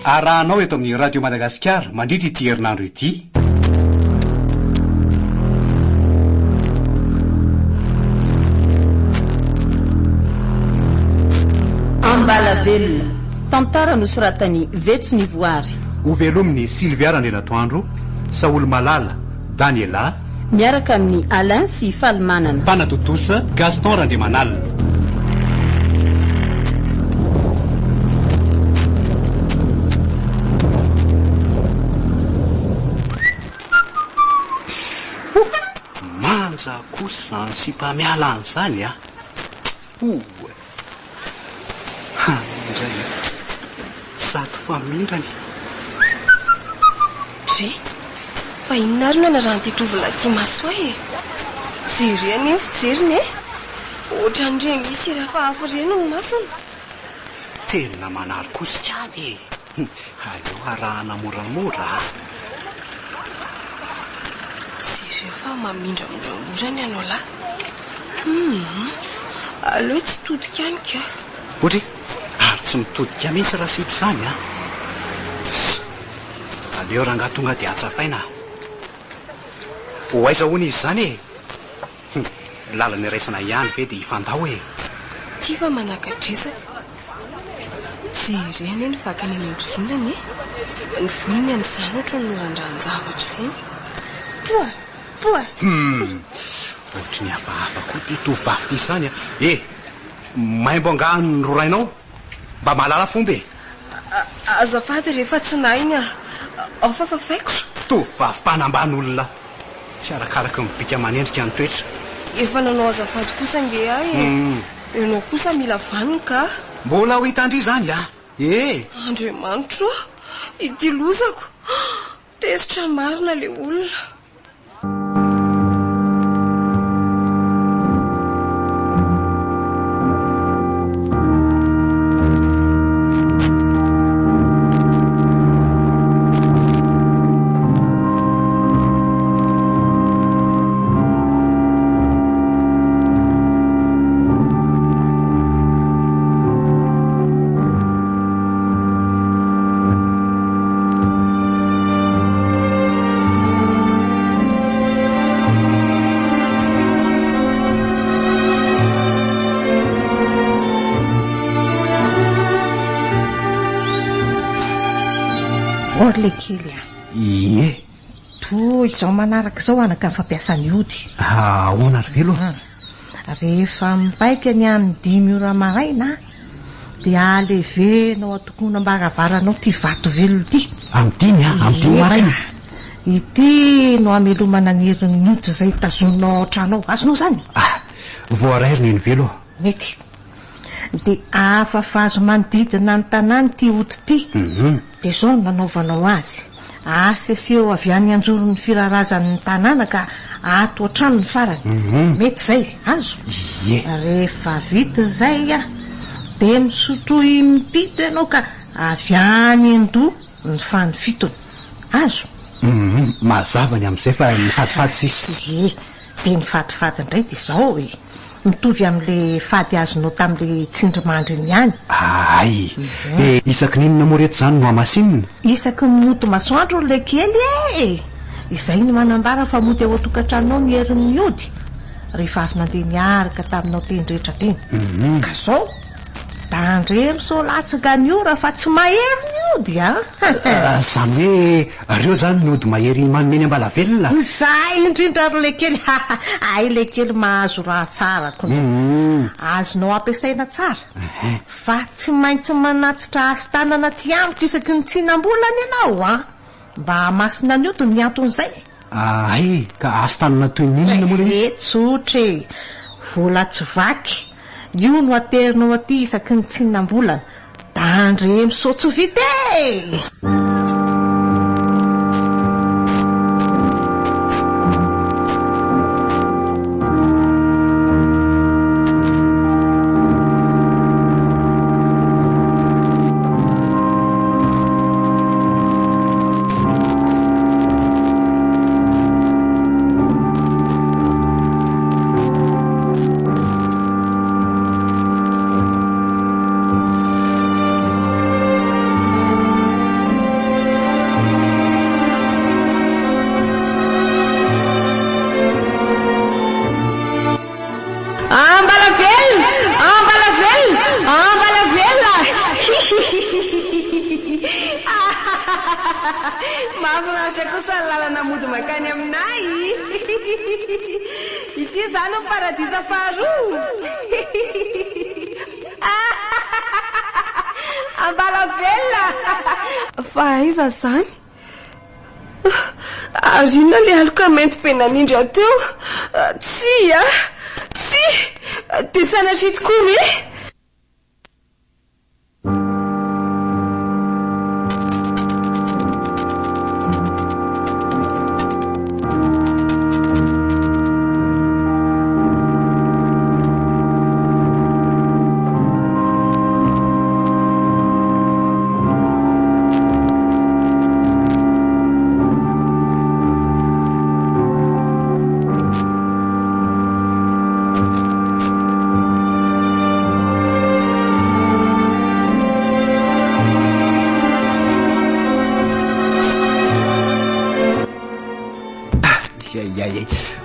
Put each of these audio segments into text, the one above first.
arahanao eto amin'ny radio Madagasikara mandritra ity herinandro ity. Ambalavelona tantara nosoratany Vetso ny Voary. Ovelominy Sylvia Randrenatoandro, Saoly Malala, Daniela, miaraka amin'ny Alain sy Falmanana. Mpanadotosa Gaston Randrimanalina. Manja kosa sy mpamiala an'izany a. Indray zato famindrany. Dre, fa inona ary no anaranty tovona ty maso e? Jereny eo fijeriny e? Ohatran'ire misy raha hafa reny ny masony. Tena manary kosa kany e. Aleo arahana moramora. Jereo fa mamindra moramorany ianao lahy. Aleo tsy todika any ka. Ohatry ary tsy mitodika mihitsy raha sipo izany a. Aleo raha ngatonga dia atsafaina. Ho aiza hoana izy izany e? Lalany raisina ihany ve dia hifandao e? Ty fa manakadresaka. Jereny ny vakany any ambozonany e? Ny volony amin'izany ohatra ny noran-dranjavatra eny. Poa. Ohatry ny hafahafa koa ty tovavy ty izany a. Maimbo angahany ny rorainao? Mba mahalala fomba e? Azafady rehefa tsy nainy ao fafafaiko. Tovavy mpanamban'olona. Tsy arakaraka ny bika manendrika ny toetra. Efa nanao azafady kosa nge ahy e. Ianao kosa mila vaniny ka. Mbola ho hitandry izany a? Andriamanitro, ity lozako. Tesitra marina le olona. Le kely to izao manaraka izao anaka ny fampiasany ody. Ahoana ry velo? Rehefa mipaika ny any 5 ora maraina dia alevenao atokona mbaravaranao ty vato velo ity. Amin'ny 5 maraina. Ity no amelomana ny herin'ny nyoto izay tazoninao trano azonao izany. Voarairiny ny velo. Mety. Dia afafazo manodidina ny tanàny ty ody ty. Dia izao nanaovanao azy. Aseseo avy any anjoron'ny firarazan'ny tanàna ka ato an-trano ny farany. Mety izay, azo. Rehefa vita izay dia misotroy mipito ianao ka avy any an-doha ny fanifitony. Azo. Mazava ny amin'izay fa nifatifaty sisy. Dia nifatifaty indray dia izao e. Mitovy amin'le fady azonao tamin'le tsindrimandriny ihany. Dia isaky ninona moa reto izany no amasinina? Isaky mimoto masoandro le kely e. Izay no manambara fa mody ao atokantranonao ny herin'ny ody rehefa avy nandeha niaraka taminao teny rehetra teny. Ka izao dandremo so latsaka ny ora fa tsy mahery ny ody Izany hoe reo izany ny ody mahery manomeny Ambalavelona. Izay indrindra ry le kely. Ay le kely mahazo raha tsara ko. Azonao ampiasaina tsara. Fa tsy maintsy manatitra asa tanana ty amiko isaky ny tsinam-bolana ianao mba masina ny ody ny anton'izay. Ka asa tanana toy ninona moa le izy? Tsotra vola tsy vaky. Io no aterinao aty isaky ny tsinam-bolana. Dandre misaotsy vita e. mahafinaritra kosa ny lalana mody makany aminay. Ity zany ao paradisa faharoa. Ambala velona. Fa aiza zany? Arina le aloka mainty penanindry ateo. Tsy tsy dia sanatry tokoa ve?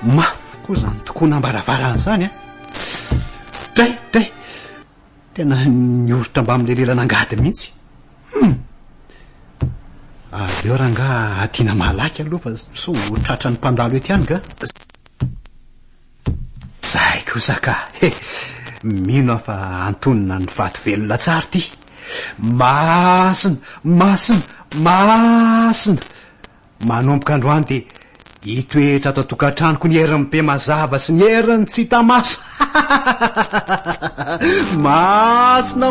Mafy koa zany tokoa nambaravarana zany a. Dray tena nioritra mba amin'le lelana angady mihitsy. Aleo ranga atiana malaky aloha fa so tratra ny mpandalo ety any ka. Zay kosa ka. Mino fa antonina ny vato velona tsara ty. Masina manomboka androany dia itoetra ato tokantranoko ny herin'ny be mazava sy ny herin'ny tsy hita maso. Masina.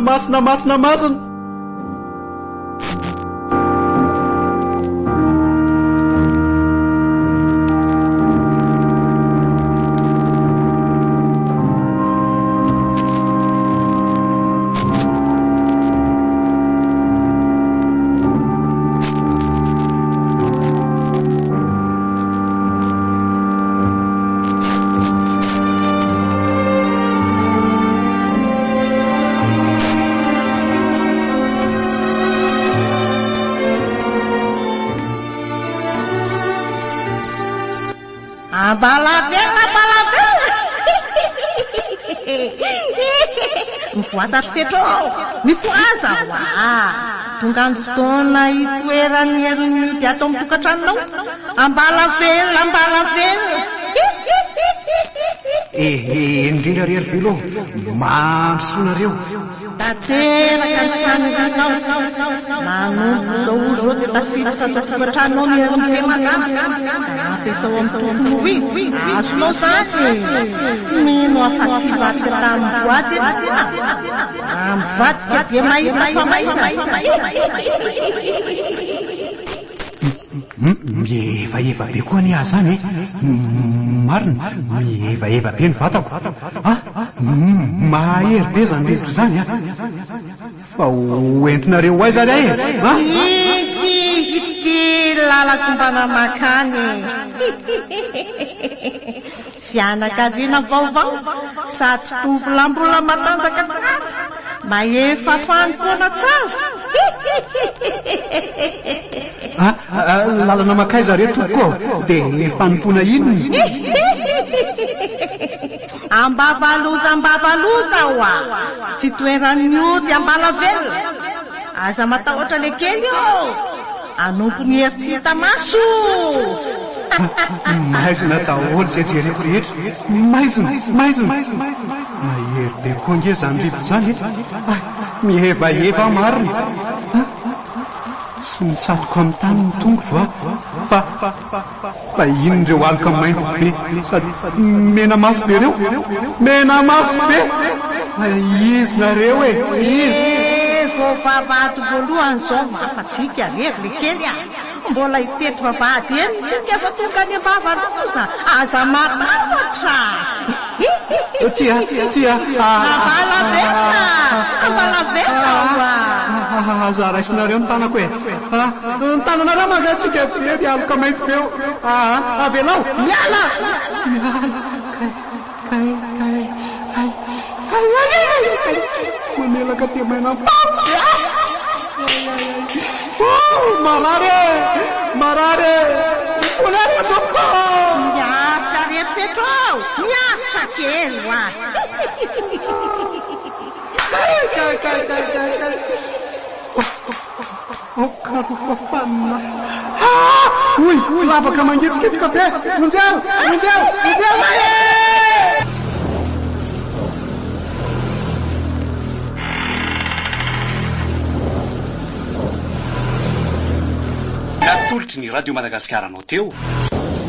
Balavela mivoasa fetro mivoasa tonga andro fotoana itoerany herin'ny dia atao amin'ny tokantranonao. Ambalavela indrindra rery velo mampisonareo tateraka ny faneranao manompo zao zao dia tafiditra atao tokantranonao ny herin'ny be mazava ampiasao amin'ny tompony azonao zany. Mino afa-tsy vadika tamin'ny boaty mivadika dia mahita fa maiza mieva be koa ny azy zany marina mieva be ny vatako. Mahery be zany levitra zany fa hoentinareo ho aiza ry ity lalakombana makany fianakaviana vaovao sady tovolampona matanjaka tsara maefa fanompoana tsara. Lalana makaiza reto tokoa dia fanompoana inony? Ambavaloza hoa fitoeran'ny ody Ambalavela. Aza matahotra le kely anompo ny hery tsy hita maso. Maizina daholo izay jereko rehetra. Maizina mahery be koa nge zany levitra zany mihevaeva marina. Tsy mitsatoka amin'ny tany ny tongotra fa inondreo aloka mainty be sady mena maso be reo. Izy nareo izy vao vavahady voalohany zao mafatsika rery le kely mbola iteto vavahady eny tsika fa tonga ny ambavaloza aza matavatra. Tsia Ambalavela aza raisinareo ny tanako ny tananareo mangatsika fety aloka mainty beo. Avelao miala manelaka tia maina marare toko miatra repetro miatra kely hoa fafanina oy lavaka mangetsiketika be onjao natolotry ny radio madagasikara anao teo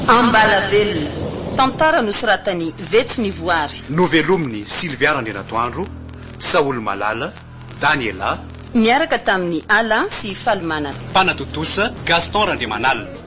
ambala velona tantara nosoratany vetso ny voary novelominy silviarandre natoandro saolo malala daniela miaraka tamin'ny alan sy falimanana mpanatotosa gaston randriamanalina